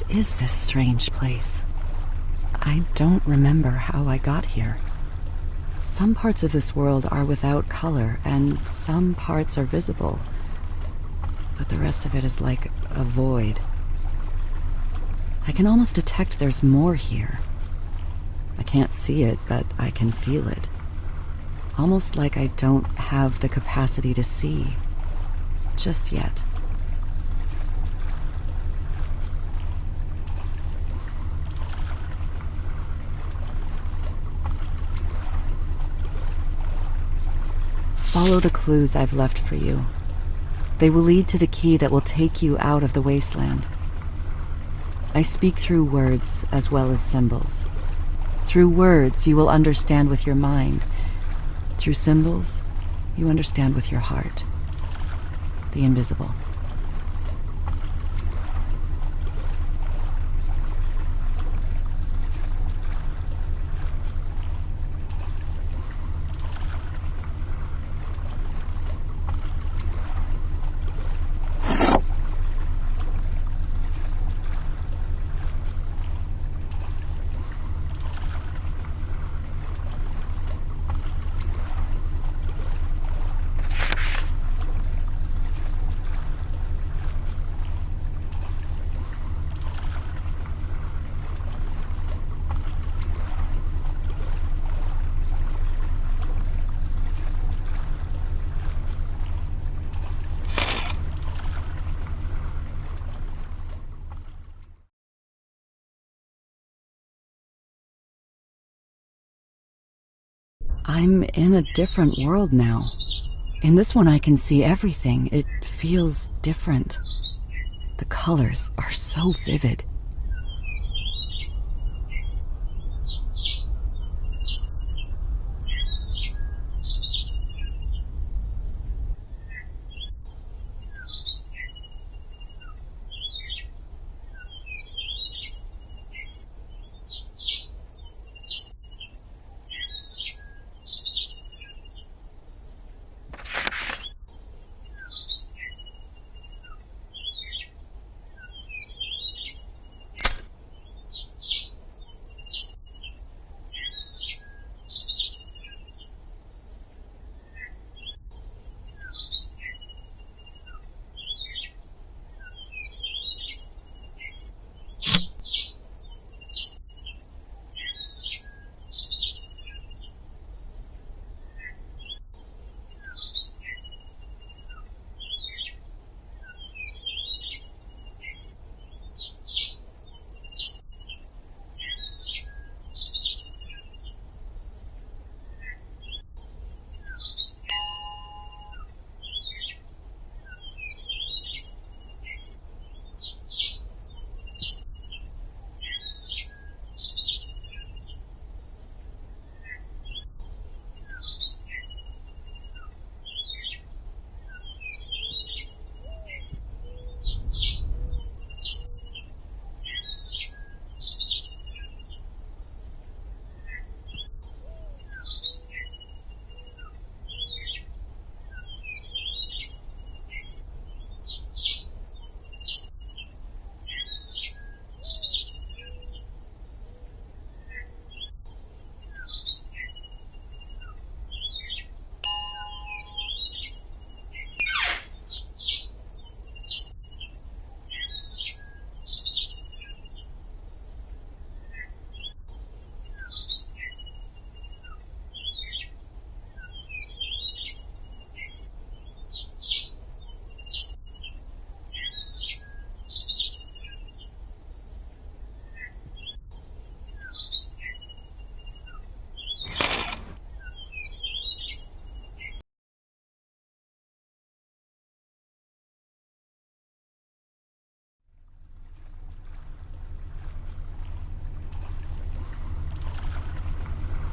What is this strange place? I don't remember how I got here. Some parts of this world are without color, and some parts are visible. But the rest of it is like a void. I can almost detect there's more here. I can't see it, but I can feel it. Almost like I don't have the capacity to see. Just yet. Follow the clues I've left for you. They will lead to the key that will take you out of the wasteland. I speak through words as well as symbols. Through words, you will understand with your mind. Through symbols, you understand with your heart. The invisible. I'm in a different world now. In this one I can see everything. It feels different. The colors are so vivid.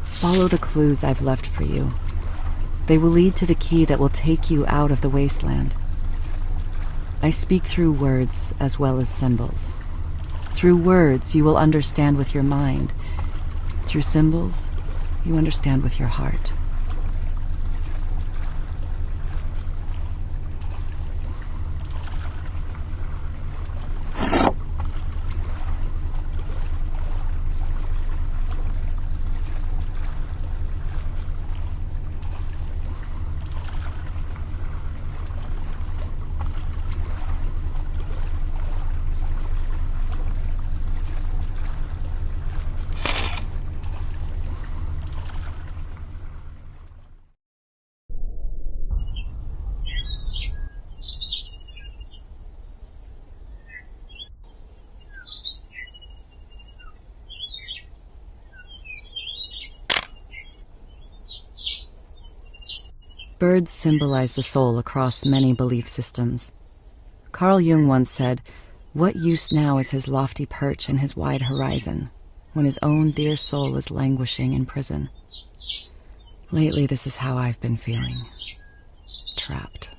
Follow the clues I've left for you. They will lead to the key that will take you out of the wasteland. I speak through words as well as symbols. Through words, you will understand with your mind. Through symbols, you understand with your heart. Birds symbolize the soul across many belief systems. Carl Jung once said, "What use now is his lofty perch and his wide horizon, when his own dear soul is languishing in prison?" Lately, this is how I've been feeling. Trapped.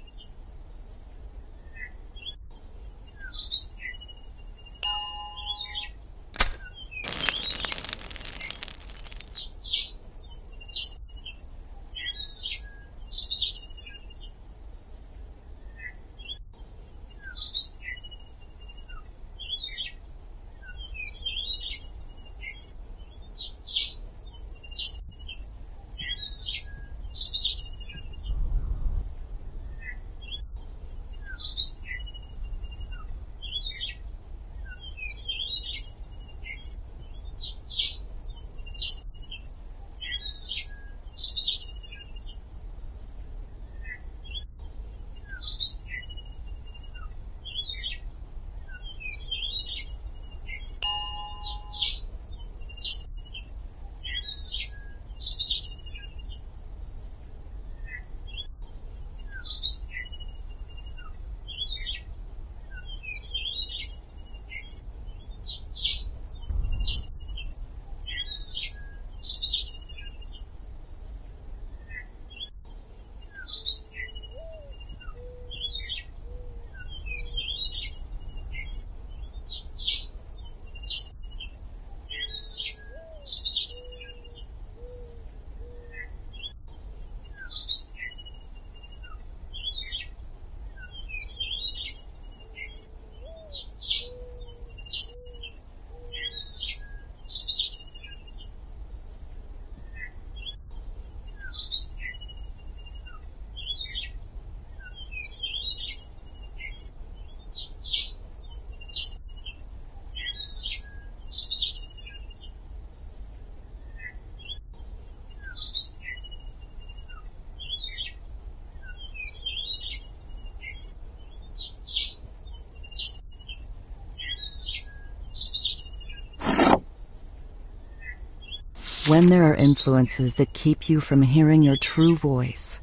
When there are influences that keep you from hearing your true voice,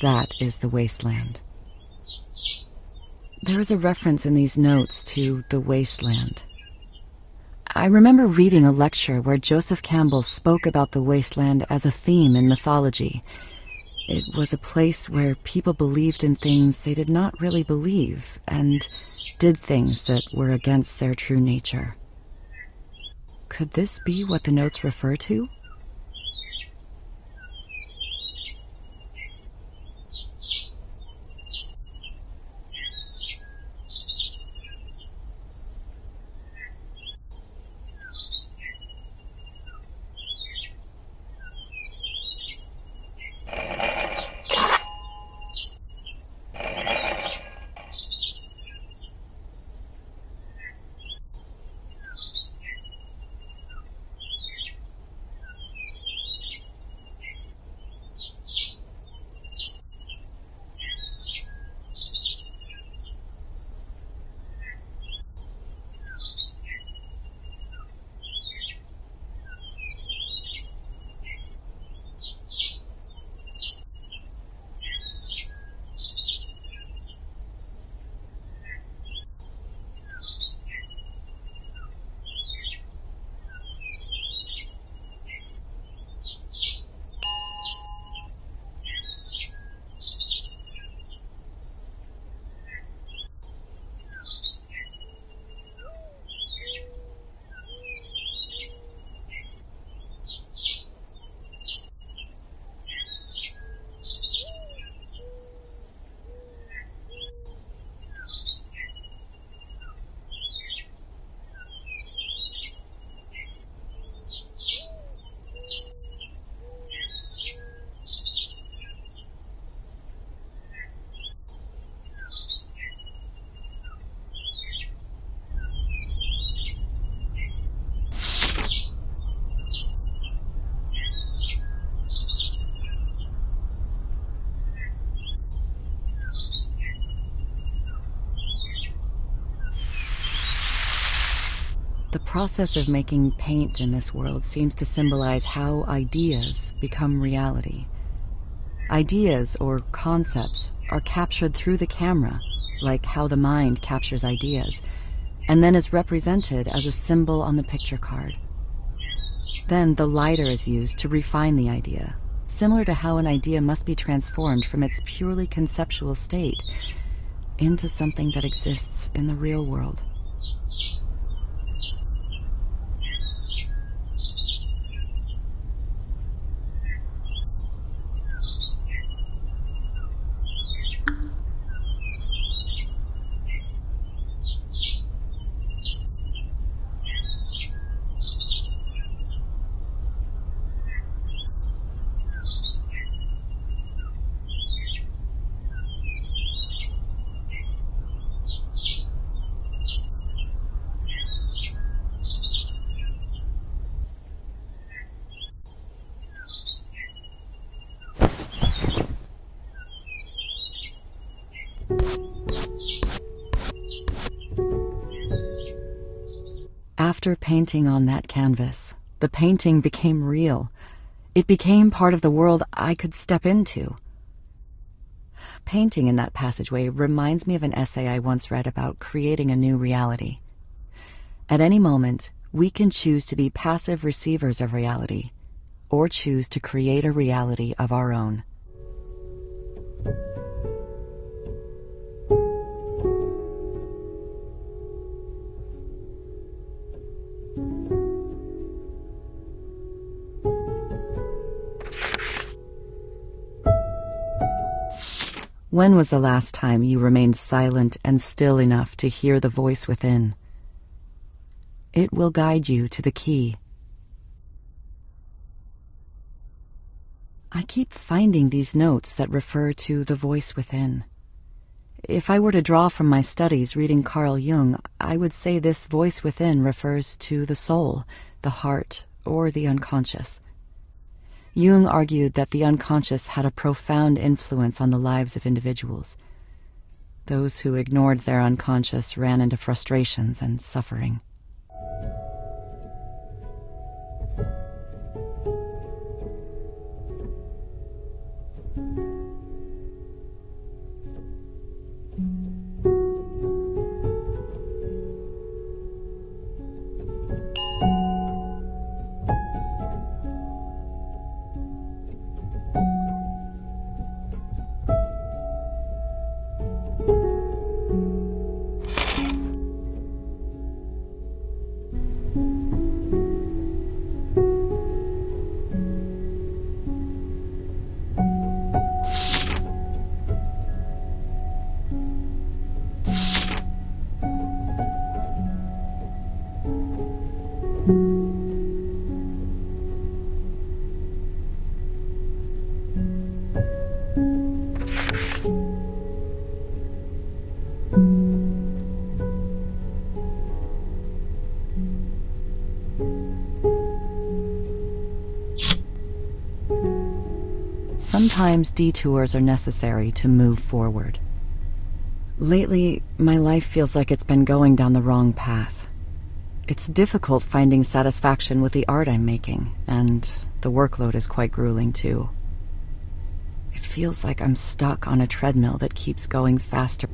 that is the wasteland. There is a reference in these notes to the wasteland. I remember reading a lecture where Joseph Campbell spoke about the wasteland as a theme in mythology. It was a place where people believed in things they did not really believe and did things that were against their true nature. Could this be what the notes refer to? The process of making paint in this world seems to symbolize how ideas become reality. Ideas or concepts are captured through the camera, like how the mind captures ideas, and then is represented as a symbol on the picture card. Then the lighter is used to refine the idea, similar to how an idea must be transformed from its purely conceptual state into something that exists in the real world. After painting on that canvas, the painting became real. It became part of the world I could step into. Painting in that passageway reminds me of an essay I once read about creating a new reality. At any moment, we can choose to be passive receivers of reality, or choose to create a reality of our own. When was the last time you remained silent and still enough to hear the voice within? It will guide you to the key. I keep finding these notes that refer to the voice within. If I were to draw from my studies reading Carl Jung, I would say this voice within refers to the soul, the heart, or the unconscious. Jung argued that the unconscious had a profound influence on the lives of individuals. Those who ignored their unconscious ran into frustrations and suffering. Sometimes detours are necessary to move forward. Lately, my life feels like it's been going down the wrong path. It's difficult finding satisfaction with the art I'm making, and the workload is quite grueling too. It feels like I'm stuck on a treadmill that keeps going faster.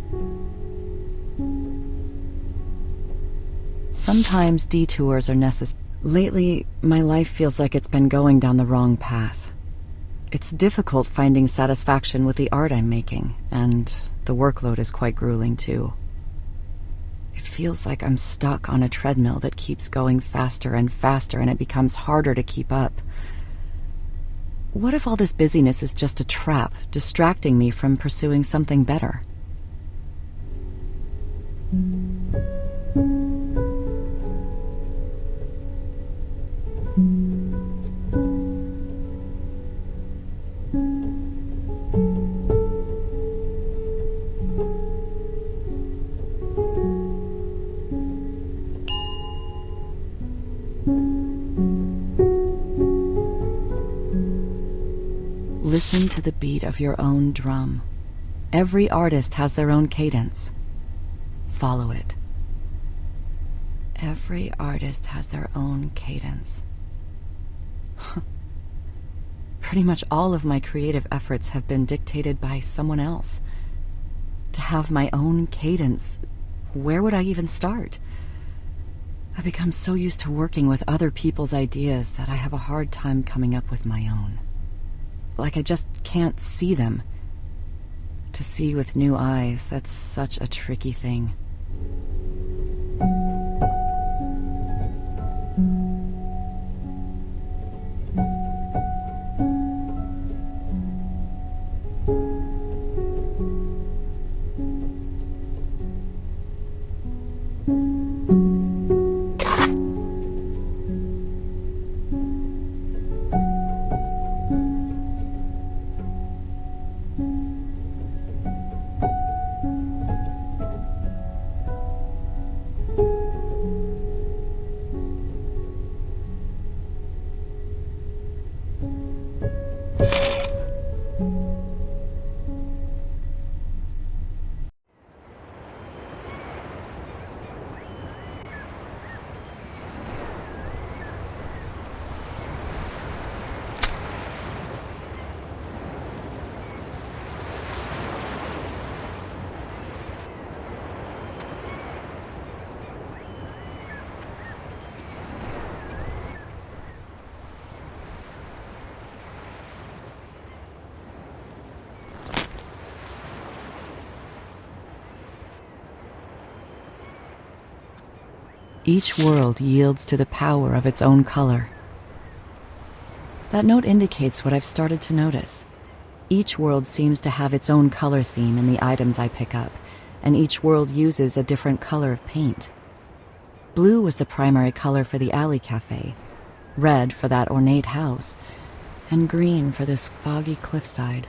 Sometimes detours are necessary. Lately, my life feels like it's been going down the wrong path. It's difficult finding satisfaction with the art I'm making, and the workload is quite grueling too. It feels like I'm stuck on a treadmill that keeps going faster and faster, and it becomes harder to keep up. What if all this busyness is just a trap, distracting me from pursuing something better? Listen to the beat of your own drum. Every artist has their own cadence. Follow it. Every artist has their own cadence. pretty much all of my creative efforts have been dictated by someone else. To have my own cadence, where would I even start? I've become so used to working with other people's ideas that I have a hard time coming up with my own. Like I just can't see them. To see with new eyes, that's such a tricky thing. Each world yields to the power of its own color. That note indicates what I've started to notice. Each world seems to have its own color theme in the items I pick up, and each world uses a different color of paint. Blue was the primary color for the alley cafe, red for that ornate house, and green for this foggy cliffside.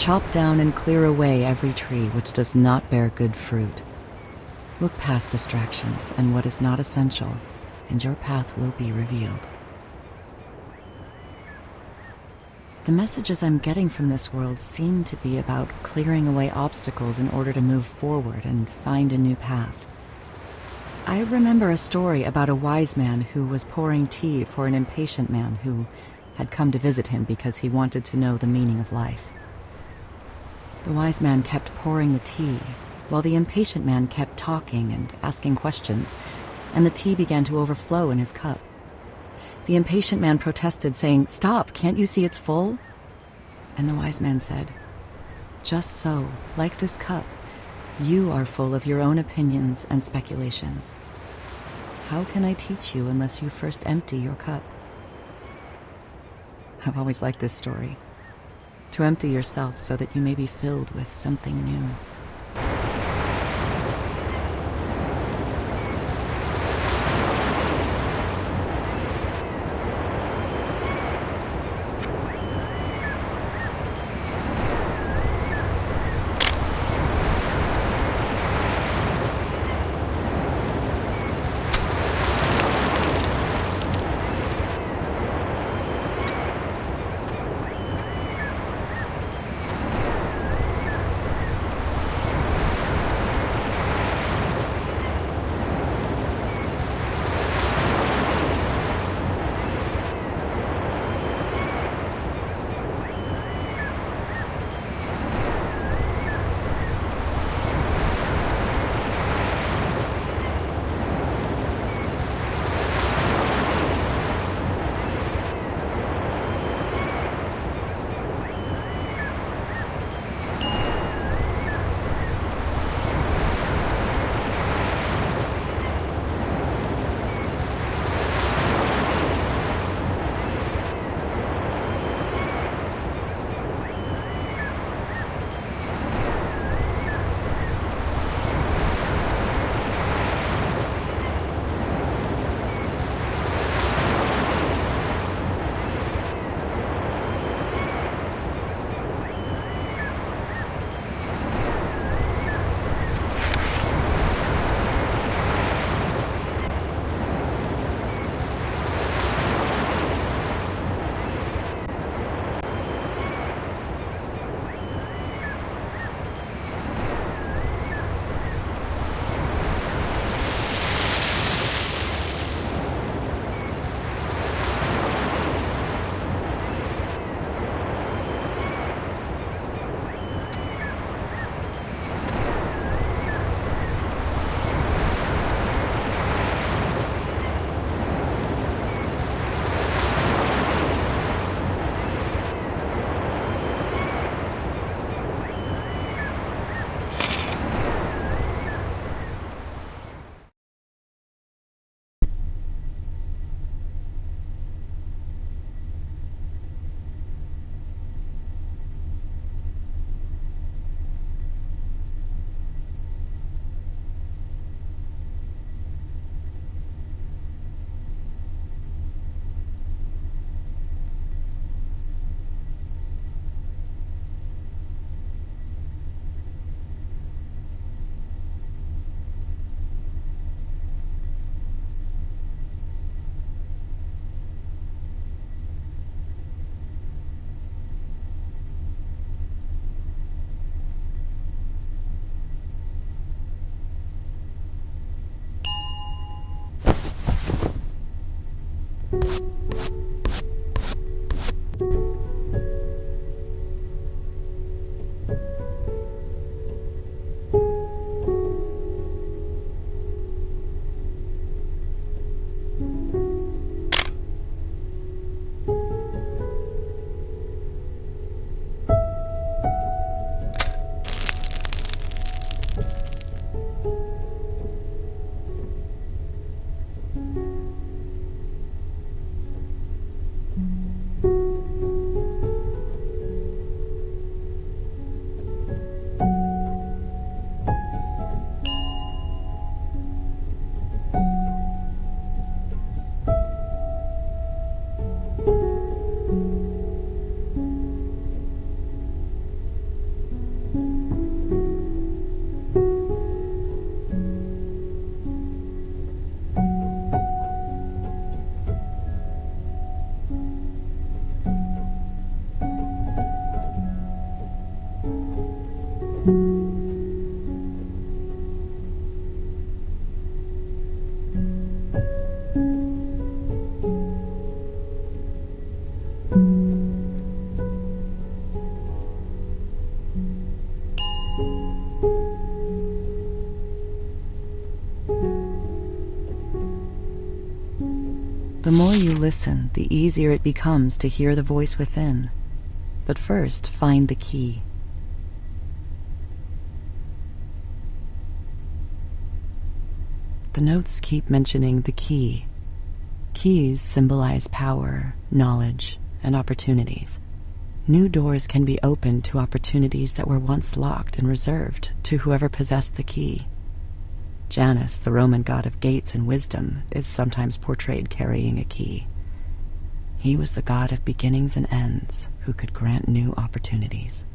Chop down and clear away every tree which does not bear good fruit. Look past distractions and what is not essential, and your path will be revealed. The messages I'm getting from this world seem to be about clearing away obstacles in order to move forward and find a new path. I remember a story about a wise man who was pouring tea for an impatient man who had come to visit him because he wanted to know the meaning of life. The wise man kept pouring the tea, while the impatient man kept talking and asking questions, and the tea began to overflow in his cup. The impatient man protested, saying, "Stop, can't you see it's full?" And the wise man said, "Just so, like this cup, you are full of your own opinions and speculations. How can I teach you unless you first empty your cup?" I've always liked this story. To empty yourself so that you may be filled with something new. The more you listen, the easier it becomes to hear the voice within. But first, find the key. The notes keep mentioning the key. Keys symbolize power, knowledge, and opportunities. New doors can be opened to opportunities that were once locked and reserved to whoever possessed the key. Janus, the Roman god of gates and wisdom, is sometimes portrayed carrying a key. He was the god of beginnings and ends who could grant new opportunities.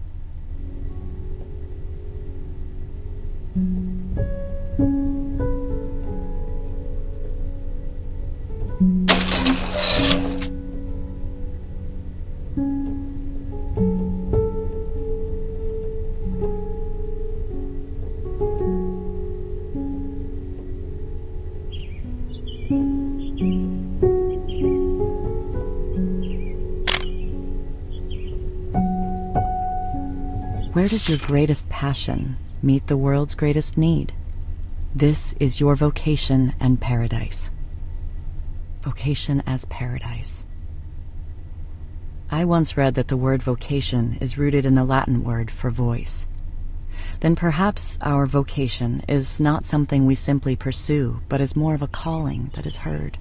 Where does your greatest passion meet the world's greatest need? This is your vocation and paradise. Vocation as paradise. I once read that the word vocation is rooted in the Latin word for voice. Then perhaps our vocation is not something we simply pursue, but is more of a calling that is heard.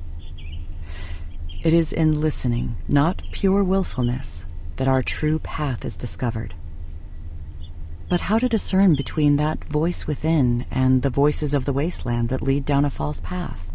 It is in listening, not pure willfulness, that our true path is discovered. But how to discern between that voice within and the voices of the wasteland that lead down a false path?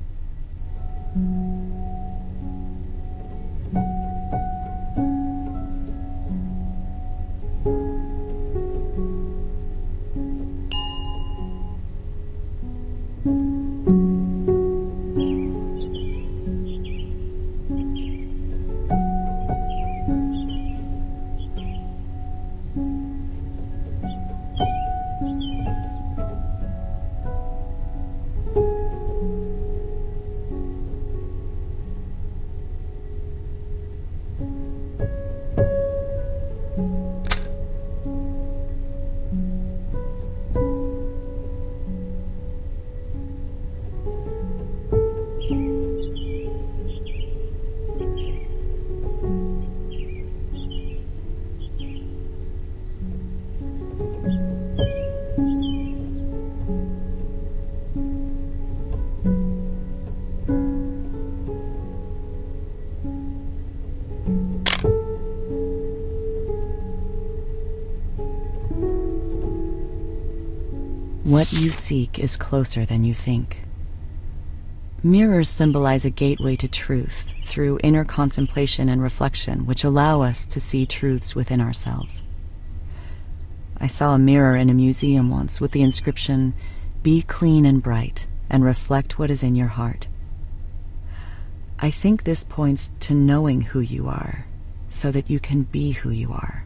What you seek is closer than you think. Mirrors symbolize a gateway to truth through inner contemplation and reflection, which allow us to see truths within ourselves. I saw a mirror in a museum once with the inscription, "Be clean and bright, and reflect what is in your heart." I think this points to knowing who you are, so that you can be who you are.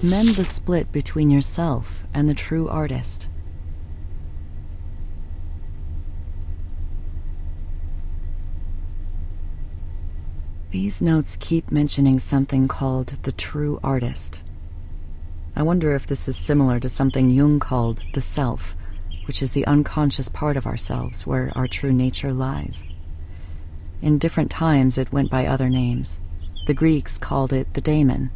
Mend the split between yourself and the true artist. These notes keep mentioning something called the true artist. I wonder if this is similar to something Jung called the self, which is the unconscious part of ourselves where our true nature lies. In different times it went by other names. The Greeks called it the daemon,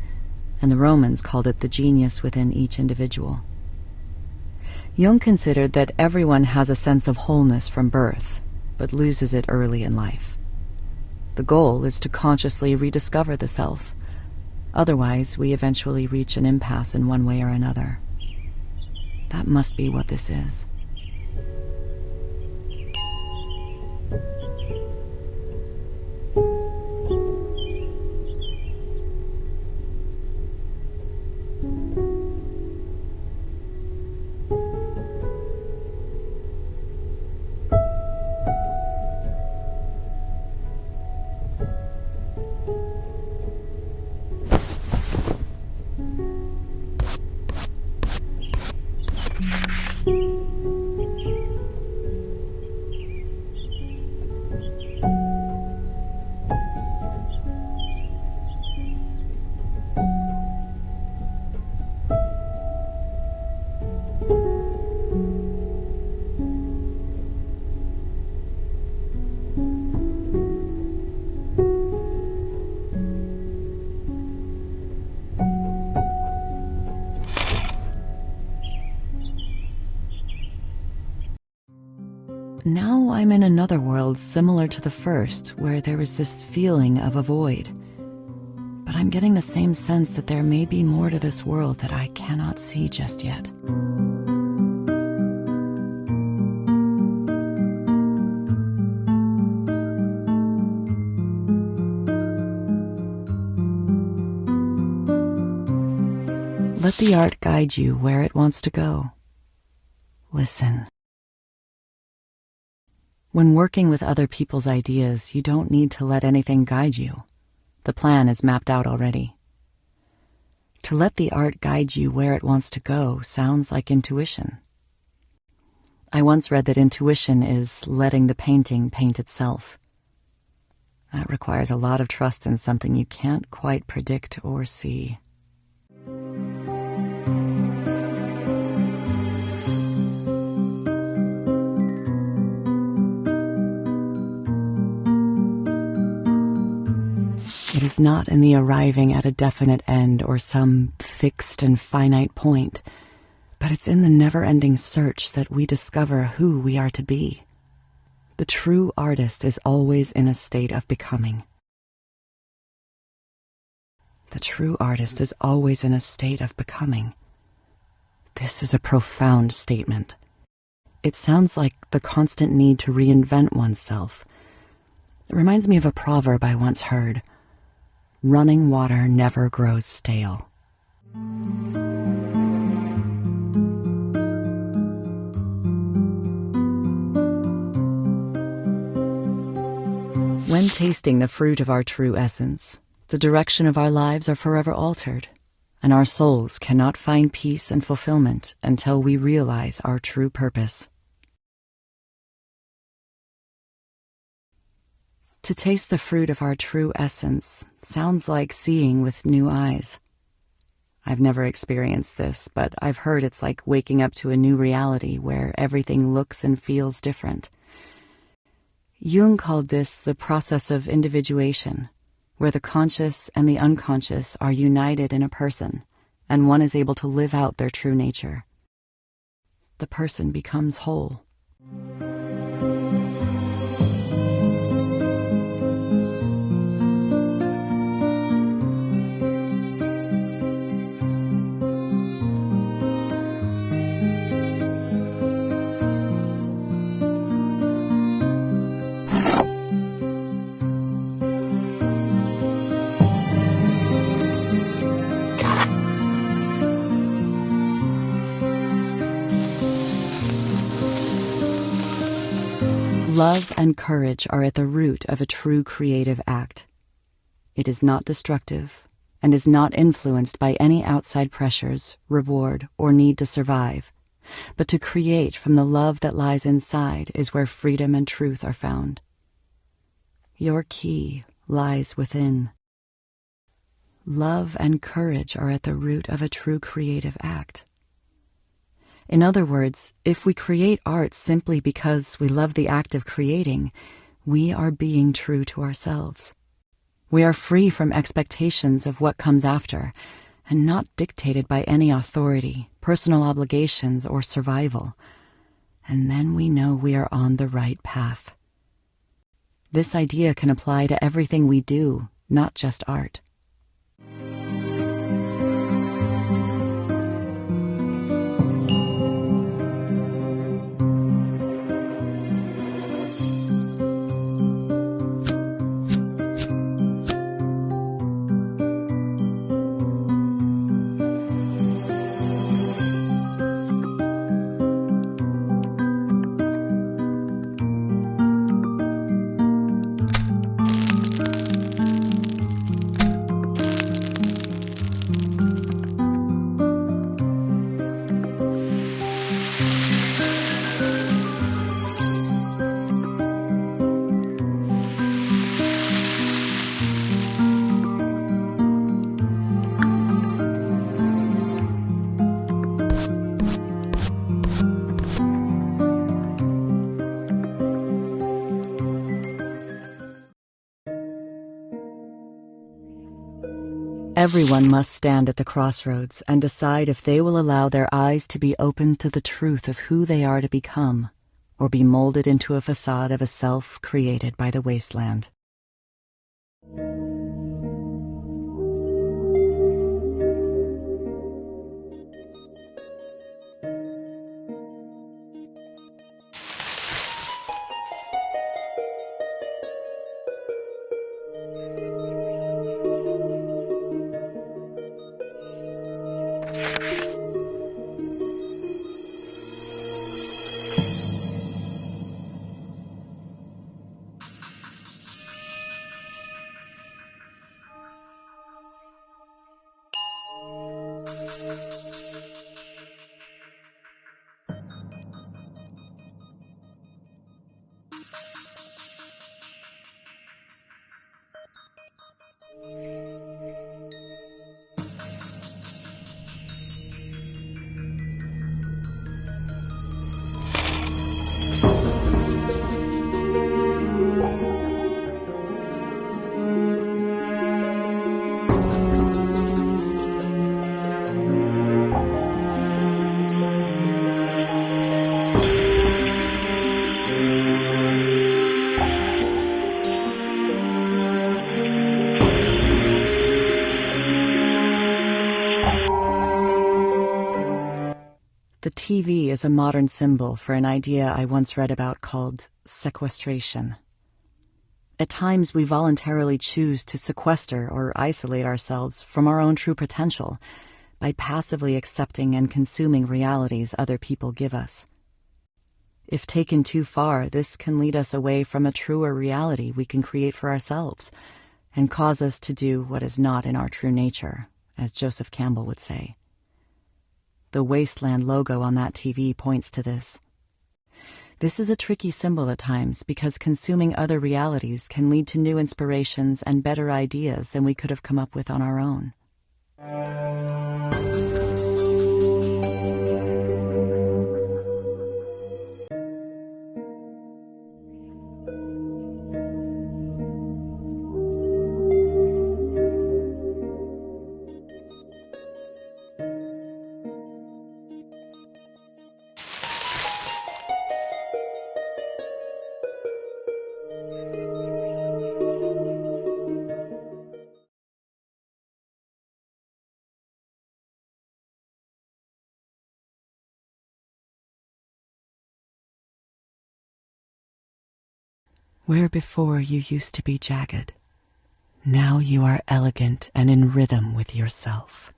and the Romans called it the genius within each individual. Jung considered that everyone has a sense of wholeness from birth, but loses it early in life. The goal is to consciously rediscover the self. Otherwise, we eventually reach an impasse in one way or another. That must be what this is. Now I'm in another world similar to the first, where there is this feeling of a void. But I'm getting the same sense that there may be more to this world that I cannot see just yet. Let the art guide you where it wants to go. Listen. When working with other people's ideas, you don't need to let anything guide you. The plan is mapped out already. To let the art guide you where it wants to go sounds like intuition. I once read that intuition is letting the painting paint itself. That requires a lot of trust in something you can't quite predict or see. It is not in the arriving at a definite end or some fixed and finite point, but it's in the never-ending search that we discover who we are to be. The true artist is always in a state of becoming. The true artist is always in a state of becoming. This is a profound statement. It sounds like the constant need to reinvent oneself. It reminds me of a proverb I once heard. Running water never grows stale. When tasting the fruit of our true essence, the direction of our lives are forever altered, and our souls cannot find peace and fulfillment until we realize our true purpose. To taste the fruit of our true essence sounds like seeing with new eyes. I've never experienced this, but I've heard it's like waking up to a new reality where everything looks and feels different. Jung called this the process of individuation, where the conscious and the unconscious are united in a person, and one is able to live out their true nature. The person becomes whole. Love and courage are at the root of a true creative act. It is not destructive and is not influenced by any outside pressures, reward, or need to survive. But to create from the love that lies inside is where freedom and truth are found. Your key lies within. Love and courage are at the root of a true creative act. In other words, if we create art simply because we love the act of creating, we are being true to ourselves. We are free from expectations of what comes after, and not dictated by any authority, personal obligations, or survival. And then we know we are on the right path. This idea can apply to everything we do, not just art. Everyone must stand at the crossroads and decide if they will allow their eyes to be opened to the truth of who they are to become, or be molded into a facade of a self created by the wasteland. The TV is a modern symbol for an idea I once read about called sequestration. At times, we voluntarily choose to sequester or isolate ourselves from our own true potential by passively accepting and consuming realities other people give us. If taken too far, this can lead us away from a truer reality we can create for ourselves and cause us to do what is not in our true nature, as Joseph Campbell would say. The Wasteland logo on that TV points to this. This is a tricky symbol at times because consuming other realities can lead to new inspirations and better ideas than we could have come up with on our own. Where before you used to be jagged, now you are elegant and in rhythm with yourself.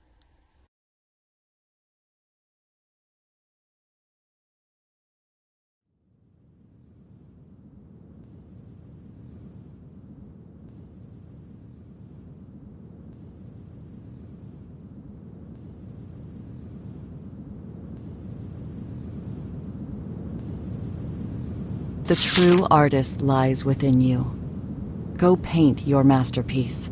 The true artist lies within you. Go paint your masterpiece.